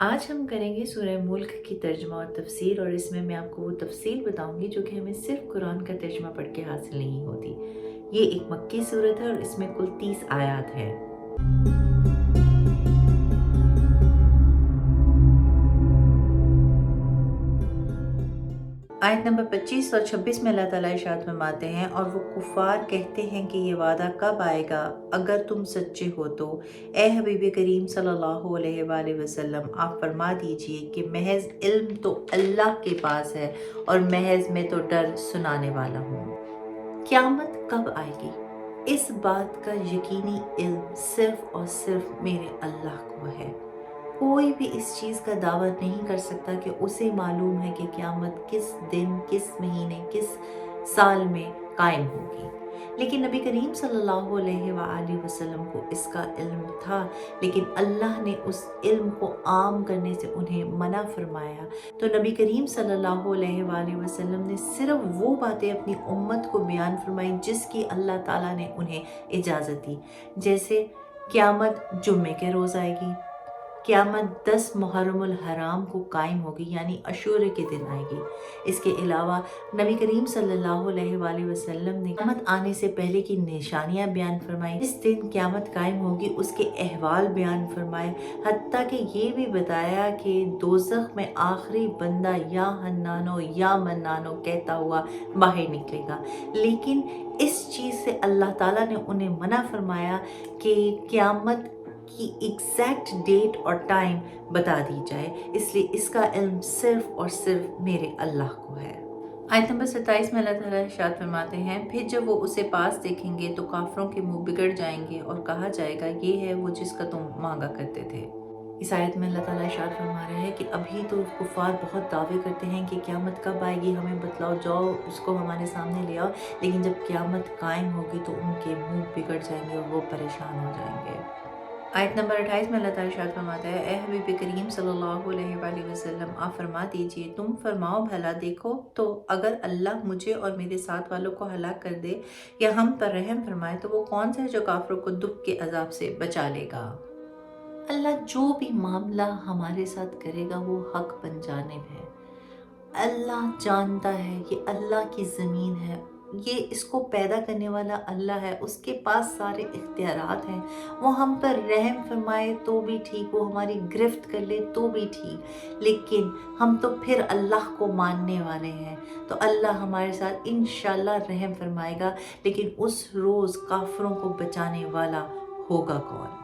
आज हम करेंगे सूरह मुल्क की तर्जुमा और तफसीर, और इसमें मैं आपको वो तफसील बताऊंगी जो कि हमें सिर्फ कुरान का तर्जुमा पढ़ के हासिल नहीं होती। ये एक मक्की सूरत है और इसमें कुल 30 आयात है। आयत नंबर 25 और 26 में अल्लाह ताला इरशाद फरमाते हैं, और वो कुफ़ार कहते हैं कि ये वादा कब आएगा अगर तुम सच्चे हो तो। ए हबीब करीम सल्लल्लाहु अलैहि वसल्लम, आप फरमा दीजिए कि महज इल्म तो अल्लाह के पास है और महज मैं तो डर सुनाने वाला हूँ। क़यामत कब आएगी, इस बात का यकीनी इल्म सिर्फ और सिर्फ मेरे अल्लाह को है। कोई भी इस चीज़ का दावा नहीं कर सकता कि उसे मालूम है कि क़यामत किस दिन, किस महीने, किस साल में कायम होगी। लेकिन नबी करीम सल्लल्लाहु अलैहि वसल्लम को इसका इल्म था, लेकिन अल्लाह ने उस इल्म को आम करने से उन्हें मना फरमाया। तो नबी करीम सल्लल्लाहु अलैहि वसल्लम ने सिर्फ वो बातें अपनी उम्मत को बयान फरमाई जिसकी अल्लाह ताला ने उन्हें इजाज़त दी। जैसे क़यामत जुम्मे के रोज़ आएगी, क़यामत 10 मुहर्रमुल हराम को कायम होगी, यानी अशूरे के दिन आएगी। इसके अलावा नबी करीम सल्लल्लाहु अलैहि वसल्लम ने क़यामत आने से पहले की निशानियां बयान फरमाई। इस दिन क़यामत कायम होगी उसके अहवाल बयान फरमाए, हत्ता कि ये भी बताया कि दोज़ख में आखिरी बंदा या हन्नानो या मन्नानो कहता हुआ बाहर निकलेगा। लेकिन इस चीज़ से अल्लाह ताला ने उन्हें मना फरमाया कि क़यामत की एग्जैक्ट डेट और टाइम बता दी जाए, इसलिए इसका इल्म सिर्फ और सिर्फ मेरे अल्लाह को है। आयत नंबर 27 में अल्लाह ताला इरशाद फरमाते हैं, फिर जब वो उसे पास देखेंगे तो काफरों के मुंह बिगड़ जाएंगे और कहा जाएगा ये है वो जिसका तुम मांगा करते थे। इस आयत में अल्लाह ताला इरशाद फरमा रहे हैं कि अभी तो कुफ़ार बहुत दावे करते हैं कि क़यामत कब आएगी, हमें बतलाओ, जाओ उसको हमारे सामने ले आओ। लेकिन जब क़यामत कायम होगी तो उनके मुंह बिगड़ जाएंगे और वो परेशान हो जाएंगे। आयत नंबर 28 में अल्लाह ताला इरशाद फरमाता है, ए हबीब करीम सल्लल्लाहु अलैहि वसल्लम, आप फरमा दीजिए, तुम फरमाओ भला देखो तो अगर अल्लाह मुझे और मेरे साथ वालों को हलाक कर दे या हम पर रहम फरमाए तो वो कौन सा है जो काफिरों को दुख के अजाब से बचा लेगा। अल्लाह जो भी मामला हमारे साथ करेगा वो हक बन जानिब है। अल्लाह जानता है, ये अल्लाह की ज़मीन है, ये इसको पैदा करने वाला अल्लाह है, उसके पास सारे इख्तियारात हैं। वो हम पर रहम फरमाए तो भी ठीक, वो हमारी गिरफ्त कर ले तो भी ठीक, लेकिन हम तो फिर अल्लाह को मानने वाले हैं, तो अल्लाह हमारे साथ इंशाल्लाह रहम फरमाएगा। लेकिन उस रोज़ काफिरों को बचाने वाला होगा कौन।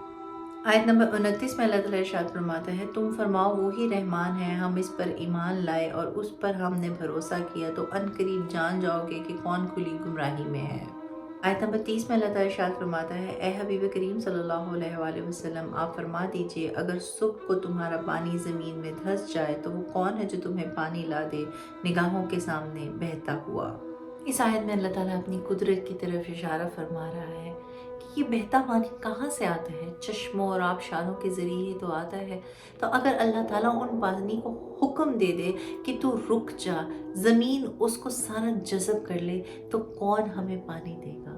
आयत नंबर 29 में अल्लाह ताला इरशाद फरमाता है, तुम फरमाओ वो ही रहमान है, हम इस पर ईमान लाए और उस पर हमने भरोसा किया तो अनकरीब जान जाओगे कि कौन खुली गुमराही में है। आयत नंबर 30 में अल्लाह ताला इरशाद फरमाता है, ए हबीब करीम सल्लल्लाहु अलैहि वसल्लम, आप फरमा दीजिए अगर सुबह को तुम्हारा पानी ज़मीन में धंस जाए तो वो कौन है जो तुम्हें पानी ला दे निगाहों के सामने बहता हुआ। इस आयत में अल्लाह ताला अपनी कुदरत की तरफ इशारा फरमा रहा है कि ये बहता पानी कहाँ से आता है, चश्मों और आबशारों के ज़रिए ही तो आता है। तो अगर अल्लाह ताला उन पानी को हुक्म दे दे कि तू रुक जा, ज़मीन उसको सारा जज़ब कर ले, तो कौन हमें पानी देगा।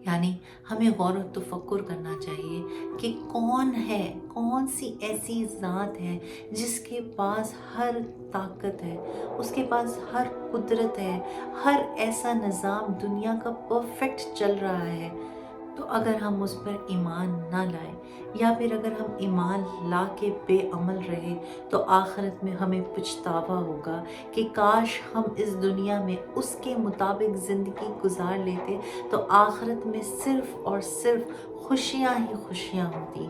यानी हमें गौर व तफक्कुर करना चाहिए कि कौन है, कौन सी ऐसी ज़ात है जिसके पास हर ताकत है, उसके पास हर कुदरत है, हर ऐसा निज़ाम दुनिया का परफेक्ट चल रहा है। तो अगर हम उस पर ईमान ना लाए या फिर अगर हम ईमान ला के बेअमल रहे तो आखिरत में हमें पछतावा होगा कि काश हम इस दुनिया में उसके मुताबिक ज़िंदगी गुजार लेते, तो आखिरत में सिर्फ़ और सिर्फ खुशियाँ ही खुशियाँ होती।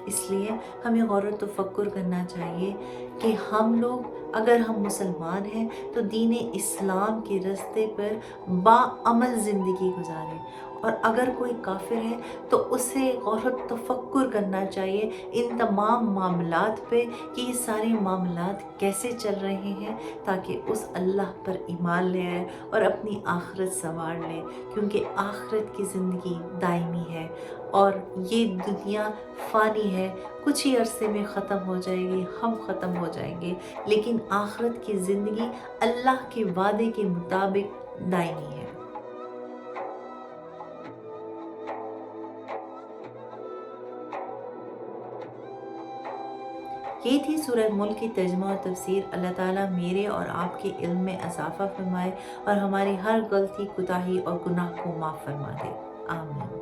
इसलिए हमें गौर व तफक्कुर करना चाहिए कि हम लोग, अगर हम मुसलमान हैं तो दीन इस्लाम के रास्ते पर बाअमल ज़िंदगी गुजारें, और अगर कोई काफिर है तो उसे गौर व तफक्कुर करना चाहिए इन तमाम मामलात पे कि ये सारे मामलात कैसे चल रहे हैं, ताकि उस अल्लाह पर ईमान ले आए और अपनी आखिरत संवार ले, क्योंकि आखिरत की ज़िंदगी दायमी है और ये दुनिया फ़ानी है, कुछ ही अरसे में ख़त्म हो जाएगी, हम ख़त्म हो जाएंगे, लेकिन आखिरत की ज़िंदगी अल्लाह के वादे के मुताबिक दायमी है। یہ تھی سورہ ملک کی ترجمہ اور تفسیر۔ اللہ تعالیٰ میرے اور آپ کے علم میں اضافہ فرمائے اور ہماری ہر غلطی، کوتاہی اور گناہ کو معاف فرما دے، آمین۔